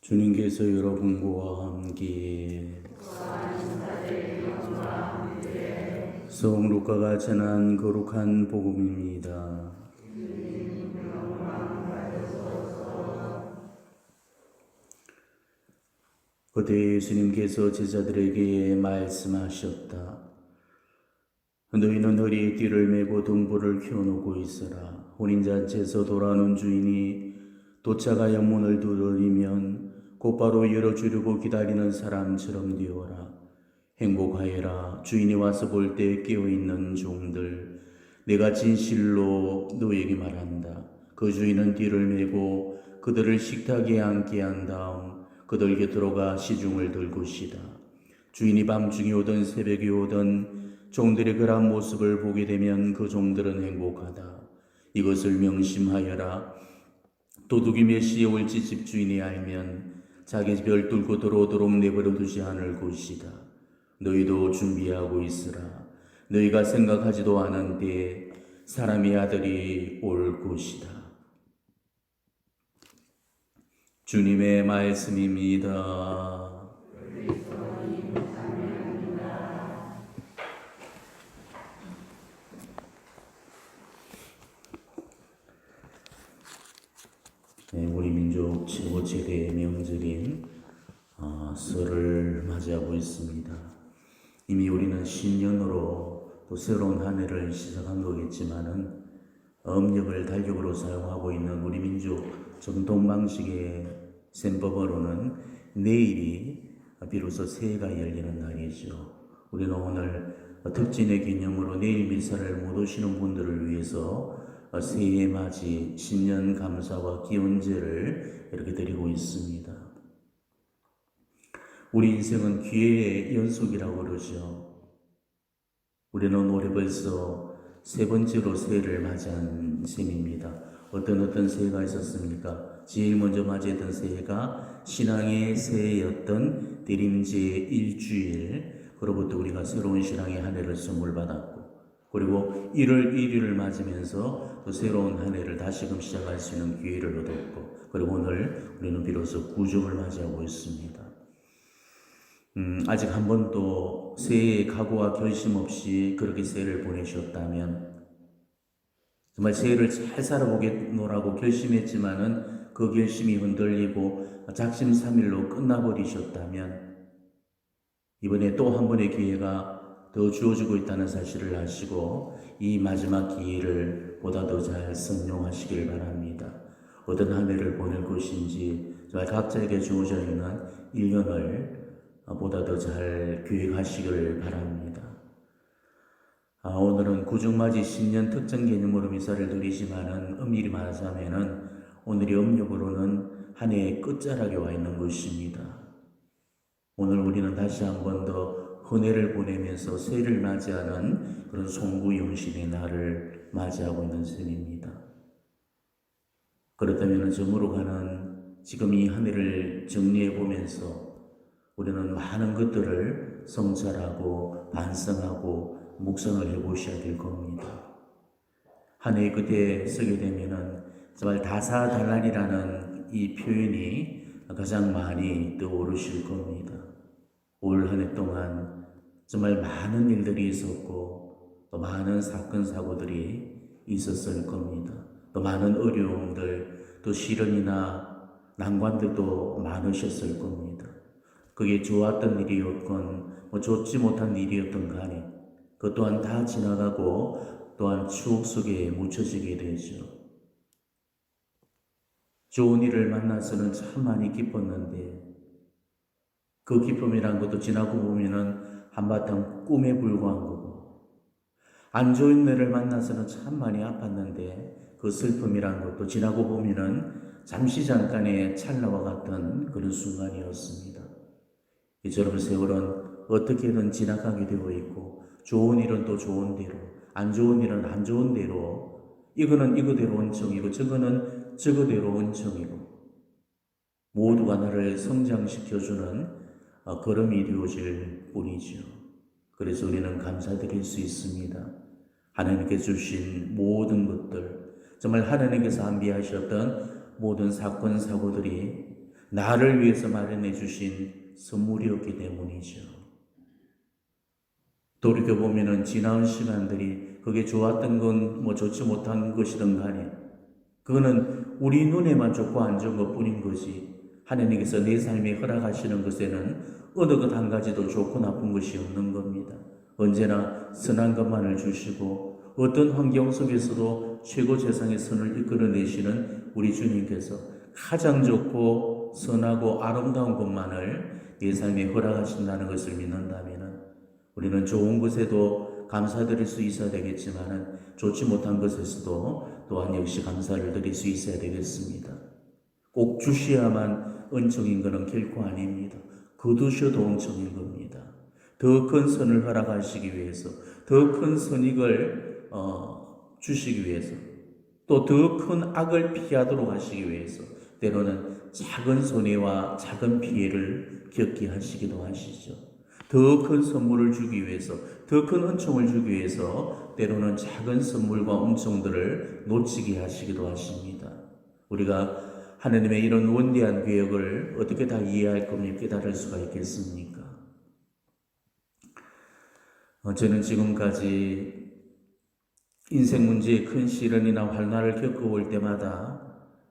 주님께서 여러분과 함께 성 루카가 전한 거룩한 복음입니다. 그때 예수님께서 제자들에게 말씀하셨다. 너희는 허리에 띠를 메고 등불을 켜놓고 있어라. 혼인잔치에서 돌아오는 주인이 도차가 영문을 두드리면 곧바로 열어주려고 기다리는 사람처럼 되어라. 행복하여라. 주인이 와서 볼 때 깨어있는 종들. 내가 진실로 너에게 말한다. 그 주인은 띠를 메고 그들을 식탁에 앉게 한 다음 그들 곁으로 가 시중을 들 것이다. 주인이 밤중에 오든 새벽에 오든 종들의 그러한 모습을 보게 되면 그 종들은 행복하다. 이것을 명심하여라. 도둑이 몇 시에 올지 집주인이 알면 자기 별 뚫고 들어오도록 내버려 두지 않을 것이다. 너희도 준비하고 있으라. 너희가 생각하지도 않은 때에 사람의 아들이 올 것이다. 주님의 말씀입니다. 네, 우리 민족 최고 최대 명절인 설을 맞이하고 있습니다. 이미 우리는 신년으로 또 새로운 한 해를 시작한 거겠지만은 음력을 달력으로 사용하고 있는 우리 민족 전통 방식의 셈법으로는 내일이 비로소 새해가 열리는 날이죠. 우리는 오늘 특진의 기념으로 내일 미사를 못 오시는 분들을 위해서 새해 맞이 신년 감사와 기원제를 이렇게 드리고 있습니다. 우리 인생은 기회의 연속이라고 그러죠. 우리는 올해 벌써 세 번째로 새해를 맞이한 셈입니다. 어떤 새해가 있었습니까? 제일 먼저 맞이했던 새해가 신앙의 새해였던 대림제 일주일, 그로부터 우리가 새로운 신앙의 한 해를 선물 받았고, 그리고 1월 1일을 맞으면서 또 새로운 한 해를 다시금 시작할 수 있는 기회를 얻었고, 그리고 오늘 우리는 비로소 구정을 맞이하고 있습니다. 아직 한 번도 새해의 각오와 결심 없이 그렇게 새해를 보내셨다면, 정말 새해를 잘 살아보겠노라고 결심했지만은 그 결심이 흔들리고 작심삼일로 끝나버리셨다면, 이번에 또 한 번의 기회가 더 주어지고 있다는 사실을 아시고 이 마지막 기회를 보다 더 잘 선용하시길 바랍니다. 어떤 한 해를 보낼 것인지 정말 각자에게 주어져 있는 1년을 보다 더 잘 계획하시길 바랍니다. 오늘은 구정맞이 신년 특정 개념으로 미사를 드리지만은 엄밀히 말하자면은 오늘의 음력으로는 한 해의 끝자락에 와 있는 것입니다. 오늘 우리는 다시 한 번 더 헌해를 보내면서 새해를 맞이하는 그런 송구용신의 날을 맞이하고 있는 셈입니다. 그렇다면 점으로 가는 지금 이 한 해를 정리해 보면서 우리는 많은 것들을 성찰하고 반성하고 묵상을 해보셔야 될 겁니다. 한 해의 끝에 서게 되면은 정말 다사다난이라는 이 표현이 가장 많이 떠오르실 겁니다. 올 한 해 동안 정말 많은 일들이 있었고 또 많은 사건 사고들이 있었을 겁니다. 또 많은 어려움들, 또 시련이나 난관들도 많으셨을 겁니다. 그게 좋았던 일이었건 좋지 못한 일이었던 간에 그 또한 다 지나가고 또한 추억 속에 묻혀지게 되죠. 좋은 일을 만나서는 참 많이 기뻤는데 그 기쁨이란 것도 지나고 보면은 한바탕 꿈에 불과한 거고, 안 좋은 일을 만나서는 참 많이 아팠는데 그 슬픔이란 것도 지나고 보면은 잠시 잠깐의 찰나와 같은 그런 순간이었습니다. 이처럼 세월은 어떻게든 지나가게 되어 있고, 좋은 일은 또 좋은 대로, 안 좋은 일은 안 좋은 대로, 이거는 이거대로 원청이고 저거는 저거대로 원청이고, 모두가 나를 성장시켜주는 걸음이 되어질 뿐이죠. 그래서 우리는 감사드릴 수 있습니다. 하나님께 주신 모든 것들, 정말 하나님께서 안비하셨던 모든 사건 사고들이 나를 위해서 마련해 주신 선물이었기 때문이죠. 돌이켜보면은 지나온 시간들이 그게 좋았던 건 뭐 좋지 못한 것이든 간에 그거는 우리 눈에만 좋고 안 좋은 것 뿐인 거지 하나님께서 내 삶에 허락하시는 것에는 어느 것 한 가지도 좋고 나쁜 것이 없는 겁니다. 언제나 선한 것만을 주시고 어떤 환경 속에서도 최고 최상의 선을 이끌어내시는 우리 주님께서 가장 좋고 선하고 아름다운 것만을 내 삶에 허락하신다는 것을 믿는다면 우리는 좋은 것에도 감사드릴 수 있어야 되겠지만 좋지 못한 것에서도 또한 역시 감사를 드릴 수 있어야 되겠습니다. 꼭 주셔야만 은총인 것은 결코 아닙니다. 거두셔도 은총인 겁니다. 더 큰 선을 허락하시기 위해서, 더 큰 선익을 주시기 위해서, 또 더 큰 악을 피하도록 하시기 위해서 때로는 작은 손해와 작은 피해를 겪게 하시기도 하시죠. 더 큰 선물을 주기 위해서, 더 큰 은총을 주기 위해서 때로는 작은 선물과 은총들을 놓치게 하시기도 하십니다. 우리가 하나님의 이런 원대한 계획을 어떻게 다 이해할 겁니까? 깨달을 수가 있겠습니까? 저는 지금까지 인생 문제에 큰 시련이나 환난을 겪어올 때마다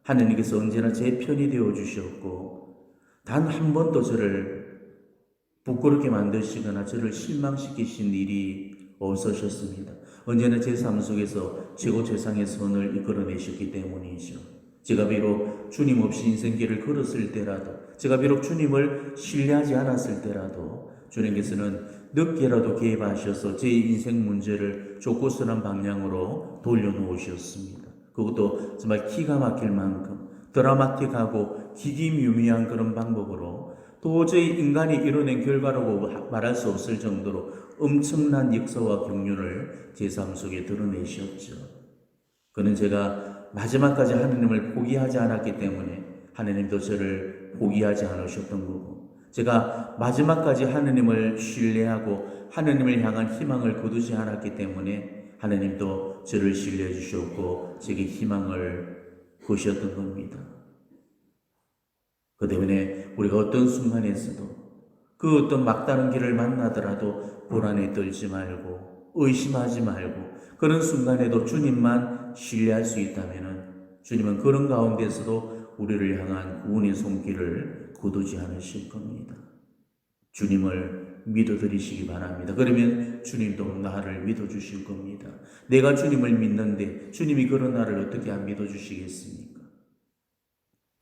하나님께서 언제나 제 편이 되어 주셨고 단 한 번도 저를 부끄럽게 만드시거나 저를 실망시키신 일이 없으셨습니다. 언제나 제 삶 속에서 최고 최상의 선을 이끌어내셨기 때문이죠. 제가 비록 주님 없이 인생길을 걸었을 때라도, 제가 비록 주님을 신뢰하지 않았을 때라도 주님께서는 늦게라도 개입하셔서 제 인생 문제를 좋고 선한 방향으로 돌려놓으셨습니다. 그것도 정말 기가 막힐 만큼 드라마틱하고 기기묘미한 그런 방법으로 도저히 인간이 이뤄낸 결과라고 말할 수 없을 정도로 엄청난 역사와 경륜을 제 삶 속에 드러내셨죠. 그는 제가 마지막까지 하나님을 포기하지 않았기 때문에 하나님도 저를 포기하지 않으셨던 거고, 제가 마지막까지 하나님을 신뢰하고 하나님을 향한 희망을 거두지 않았기 때문에 하나님도 저를 신뢰해 주셨고 제게 희망을 거셨던 겁니다. 그 때문에 우리가 어떤 순간에서도 그 어떤 막다른 길을 만나더라도 불안에 떨지 말고 의심하지 말고 그런 순간에도 주님만 신뢰할 수 있다면 주님은 그런 가운데서도 우리를 향한 구원의 손길을 거두지 않으실 겁니다. 주님을 믿어드리시기 바랍니다. 그러면 주님도 나를 믿어주실 겁니다. 내가 주님을 믿는데 주님이 그런 나를 어떻게 안 믿어주시겠습니까?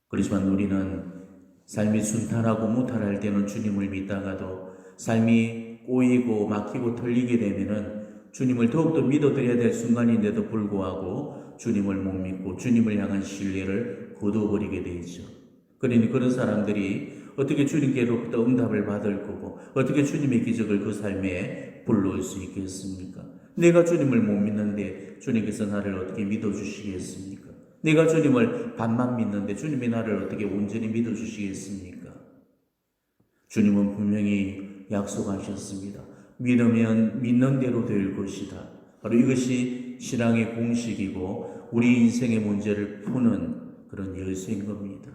그렇지만 우리는 삶이 순탄하고 무탈할 때는 주님을 믿다가도 삶이 꼬이고 막히고 털리게 되면은 주님을 더욱더 믿어드려야 될 순간인데도 불구하고 주님을 못 믿고 주님을 향한 신뢰를 거둬버리게 되죠. 그러니 그런 사람들이 어떻게 주님께로부터 응답을 받을 거고 어떻게 주님의 기적을 그 삶에 불러올 수 있겠습니까? 내가 주님을 못 믿는데 주님께서 나를 어떻게 믿어주시겠습니까? 내가 주님을 반만 믿는데 주님이 나를 어떻게 온전히 믿어주시겠습니까? 주님은 분명히 약속하셨습니다. 믿으면 믿는 대로 될 것이다. 바로 이것이 신앙의 공식이고 우리 인생의 문제를 푸는 그런 열쇠인 겁니다.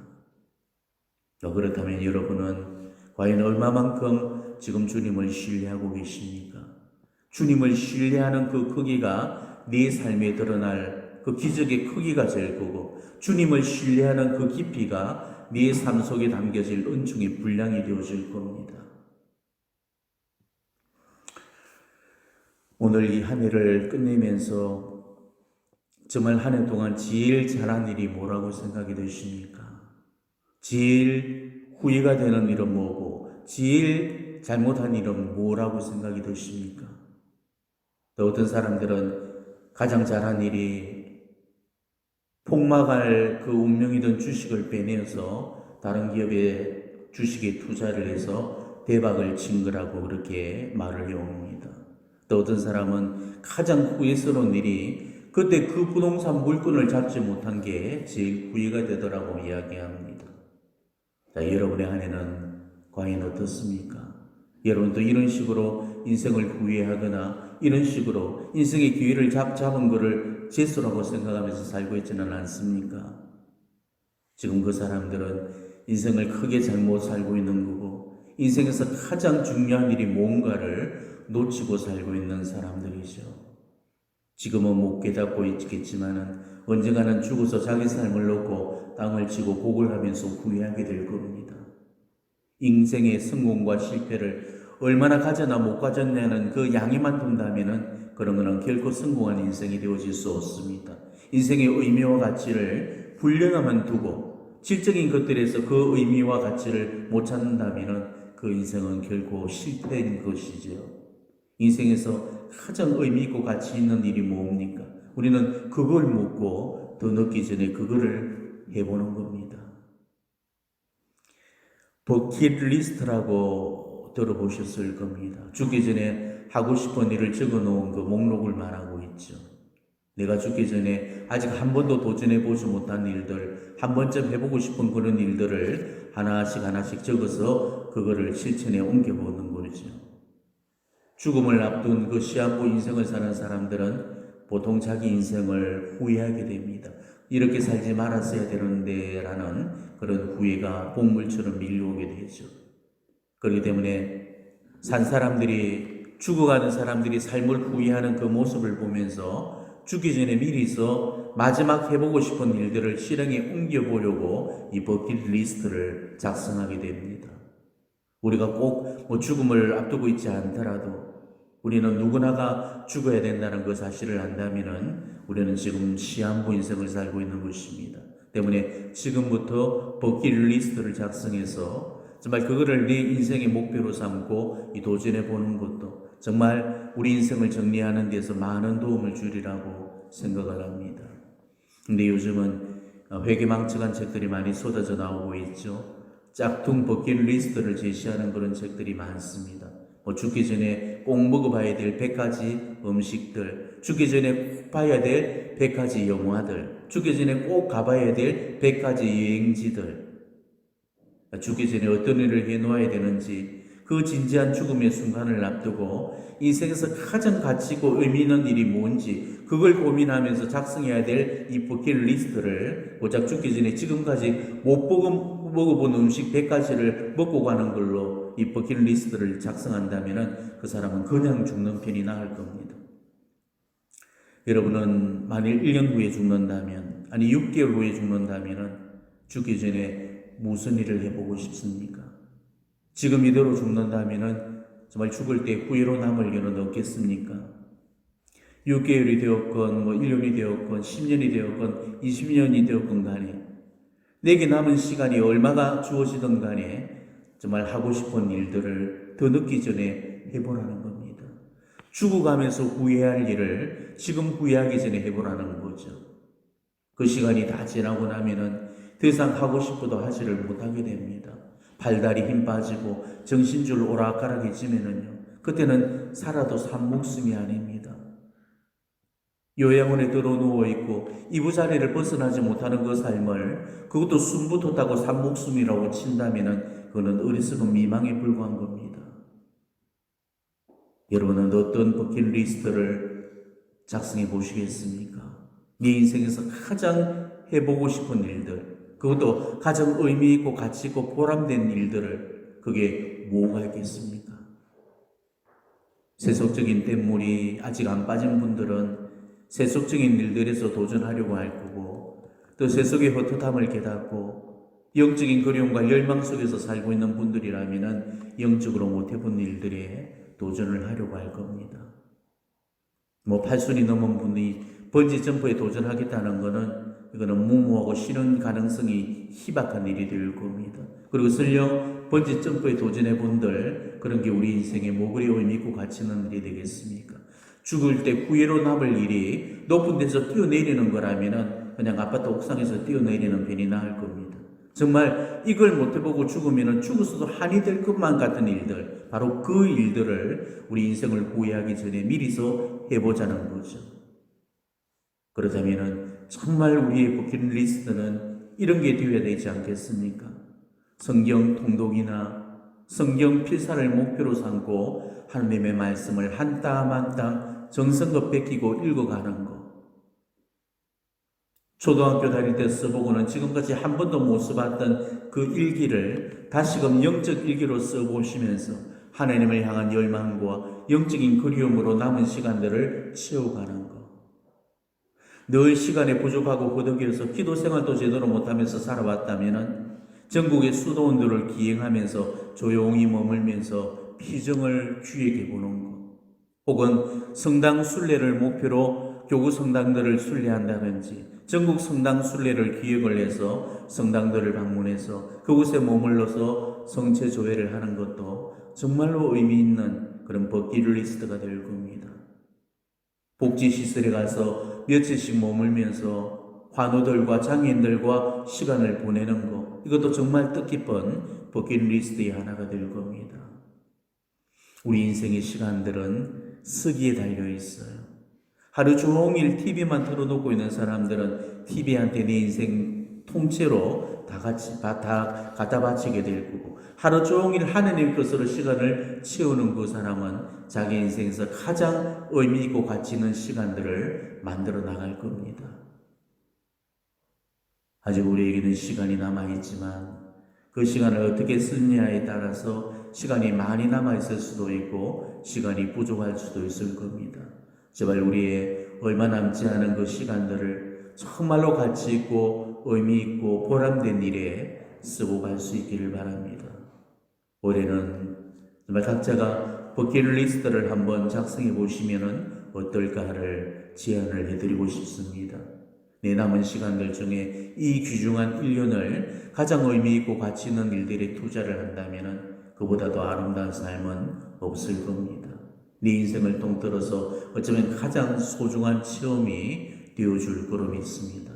그렇다면 여러분은 과연 얼마만큼 지금 주님을 신뢰하고 계십니까? 주님을 신뢰하는 그 크기가 네 삶에 드러날 그 기적의 크기가 될 거고 주님을 신뢰하는 그 깊이가 네 삶 속에 담겨질 은총의 분량이 되어질 겁니다. 오늘 이 한 해를 끝내면서 정말 한 해 동안 제일 잘한 일이 뭐라고 생각이 되십니까? 제일 후회가 되는 일은 뭐고 제일 잘못한 일은 뭐라고 생각이 드십니까? 또 어떤 사람들은 가장 잘한 일이 폭락할 그 운명이던 주식을 빼내어서 다른 기업에 주식에 투자를 해서 대박을 친 거라고 그렇게 말을 해옵니다. 또 어떤 사람은 가장 후회스러운 일이 그때 그 부동산 물건을 잡지 못한 게 제일 후회가 되더라고 이야기합니다. 자, 여러분의 한 해는 과연 어떻습니까? 여러분도 이런 식으로 인생을 후회하거나 이런 식으로 인생의 기회를 잡은 거를 재수라고 생각하면서 살고 있지는 않습니까? 지금 그 사람들은 인생을 크게 잘못 살고 있는 거고, 인생에서 가장 중요한 일이 뭔가를 놓치고 살고 있는 사람들이죠. 지금은 못 깨닫고 있겠지만은 언젠가는 죽어서 자기 삶을 놓고 땅을 치고 곡을 하면서 후회하게 될 겁니다. 인생의 성공과 실패를 얼마나 가졌나 못 가졌냐는 그 양에만 둔다면은 그런 거는 결코 성공한 인생이 되어질 수 없습니다. 인생의 의미와 가치를 불량함만 두고 질적인 것들에서 그 의미와 가치를 못 찾는다면은 그 인생은 결코 실패인 것이죠. 인생에서 가장 의미 있고 가치 있는 일이 뭡니까? 우리는 그걸 묻고 더 늦기 전에 그거를 해보는 겁니다. 버킷리스트라고 들어보셨을 겁니다. 죽기 전에 하고 싶은 일을 적어놓은 그 목록을 말하고 있죠. 내가 죽기 전에 아직 한 번도 도전해보지 못한 일들, 한 번쯤 해보고 싶은 그런 일들을 하나씩 적어서 그거를 실천에 옮겨보는 거죠. 죽음을 앞둔 그 시한부 인생을 사는 사람들은 보통 자기 인생을 후회하게 됩니다. 이렇게 살지 말았어야 되는데 라는 그런 후회가 복물처럼 밀려오게 되죠. 그렇기 때문에 산 사람들이, 죽어가는 사람들이 삶을 후회하는 그 모습을 보면서 죽기 전에 미리서 마지막 해보고 싶은 일들을 실행에 옮겨보려고 이 버킷리스트를 작성하게 됩니다. 우리가 꼭 죽음을 앞두고 있지 않더라도 우리는 누구나가 죽어야 된다는 그 사실을 안다면은 우리는 지금 시한부 인생을 살고 있는 것입니다. 때문에 지금부터 버킷리스트를 작성해서 정말 그거를 내 인생의 목표로 삼고 도전해 보는 것도 정말 우리 인생을 정리하는 데서 많은 도움을 주리라고 생각을 합니다. 근데 요즘은 회개망측한 책들이 많이 쏟아져 나오고 있죠. 짝퉁 버킷리스트를 제시하는 그런 책들이 많습니다. 죽기 전에 꼭 먹어봐야 될 100가지 음식들, 죽기 전에 꼭 봐야 될 100가지 영화들, 죽기 전에 꼭 가봐야 될 100가지 여행지들, 죽기 전에 어떤 일을 해놓아야 되는지, 그 진지한 죽음의 순간을 앞두고 인생에서 가장 가치있고 의미 있는 일이 뭔지 그걸 고민하면서 작성해야 될 이 버킷리스트를 고작 죽기 전에 지금까지 못 먹어본 음식 100가지를 먹고 가는 걸로 이 버킷리스트를 작성한다면 그 사람은 그냥 죽는 편이 나을 겁니다. 여러분은 만일 1년 후에 죽는다면, 아니 6개월 후에 죽는다면 죽기 전에 무슨 일을 해보고 싶습니까? 지금 이대로 죽는다면 정말 죽을 때 후회로 남을 일은 없겠습니까? 6개월이 되었건 1년이 되었건 10년이 되었건 20년이 되었건 간에 내게 남은 시간이 얼마가 주어지든 간에 정말 하고 싶은 일들을 더 늦기 전에 해보라는 겁니다. 죽어가면서 후회할 일을 지금 후회하기 전에 해보라는 거죠. 그 시간이 다 지나고 나면은 더 이상 하고 싶어도 하지를 못하게 됩니다. 발다리 힘 빠지고 정신줄 오락가락해지면은요, 그때는 살아도 산 목숨이 아닙니다. 요양원에 들어 누워있고 이부자리를 벗어나지 못하는 그 삶을 그것도 숨 붙었다고 산 목숨이라고 친다면은 그거는 어리석은 미망에 불과한 겁니다. 여러분은 어떤 버킷리스트를 작성해 보시겠습니까? 네 인생에서 가장 해보고 싶은 일들, 그것도 가장 의미 있고 가치 있고 보람된 일들을, 그게 뭐가 있겠습니까? 세속적인 뱃물이 아직 안 빠진 분들은 세속적인 일들에서 도전하려고 할 거고, 또 세속의 헛헛함을 깨닫고 영적인 그리움과 열망 속에서 살고 있는 분들이라면 영적으로 못해본 일들에 도전을 하려고 할 겁니다. 8순이 넘은 분이 번지 점프에 도전하겠다는 것은 이거는 무모하고 싫은 가능성이 희박한 일이 될 겁니다. 그리고 설령 번지 점프에 도전해 본들, 그런 게 우리 인생의 뭐 그리 의미 있고 가치 있는 일이 되겠습니까? 죽을 때 후회로 남을 일이 높은 데서 뛰어내리는 거라면은 그냥 아파트 옥상에서 뛰어내리는 편이 나을 겁니다. 정말 이걸 못 해보고 죽으면은 죽어서도 한이 될 것만 같은 일들, 바로 그 일들을 우리 인생을 후회하기 전에 미리서 해보자는 거죠. 그렇다면은 정말 우리의 버킷리스트는 이런 게 되어야 되지 않겠습니까? 성경 통독이나 성경 필사를 목표로 삼고 하나님의 말씀을 한 땀 한 땀 정성껏 베끼고 읽어가는 것. 초등학교 다닐 때 써보고는 지금까지 한 번도 못 써봤던 그 일기를 다시금 영적 일기로 써보시면서 하나님을 향한 열망과 영적인 그리움으로 남은 시간들을 채워가는 것. 늘 시간이 부족하고 거덕이어서 기도 생활도 제대로 못하면서 살아왔다면 전국의 수도원들을 기행하면서 조용히 머물면서 피정을 귀하게 보는 것, 혹은 성당 순례를 목표로 교구 성당들을 순례한다든지 전국 성당 순례를 기획을 해서 성당들을 방문해서 그곳에 머물러서 성체 조회를 하는 것도 정말로 의미 있는 그런 버킷리스트가 될 겁니다. 복지시설에 가서 며칠씩 머물면서 환우들과 장애인들과 시간을 보내는 것, 이것도 정말 뜻깊은 버킷리스트의 하나가 될 겁니다. 우리 인생의 시간들은 쓰기에 달려 있어요. 하루 종일 TV만 틀어놓고 있는 사람들은 TV한테 내 인생 통째로 다 갖다 바치게 될 거고, 하루 종일 하느님 것으로 시간을 채우는 그 사람은 자기 인생에서 가장 의미 있고 가치 있는 시간들을 만들어 나갈 겁니다. 아직 우리에게는 시간이 남아있지만 그 시간을 어떻게 쓰느냐에 따라서 시간이 많이 남아있을 수도 있고 시간이 부족할 수도 있을 겁니다. 제발 우리의 얼마 남지 않은 그 시간들을 정말로 가치 있고 의미 있고 보람된 일에 쓰고 갈 수 있기를 바랍니다. 올해는 정말 각자가 버킷리스트를 한번 작성해 보시면 어떨까를 제안을 해드리고 싶습니다. 내 남은 시간들 중에 이 귀중한 1년을 가장 의미 있고 가치 있는 일들에 투자를 한다면 그보다 더 아름다운 삶은 없을 겁니다. 네 인생을 통틀어서 어쩌면 가장 소중한 체험이 되어줄 거로 믿습니다.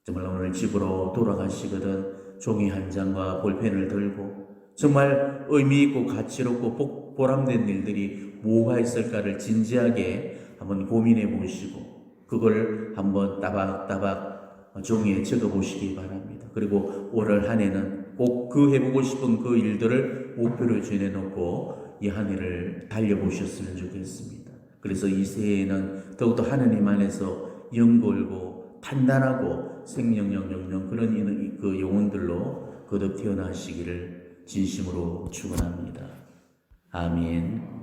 정말 오늘 집으로 돌아가시거든 종이 한 장과 볼펜을 들고 정말 의미 있고 가치롭고 보람된 일들이 뭐가 있을까를 진지하게 한번 고민해 보시고 그걸 한번 따박따박 종이에 적어 보시기 바랍니다. 그리고 올 한 해는 꼭 그 해보고 싶은 그 일들을 목표로 정해놓고 이 한 해를 달려보셨으면 좋겠습니다. 그래서 이 새해에는 더욱더 하나님 안에서 영골고 단단하고 생명력령 그런 그 영혼들로 거듭 태어나시기를 진심으로 축원합니다. 아멘.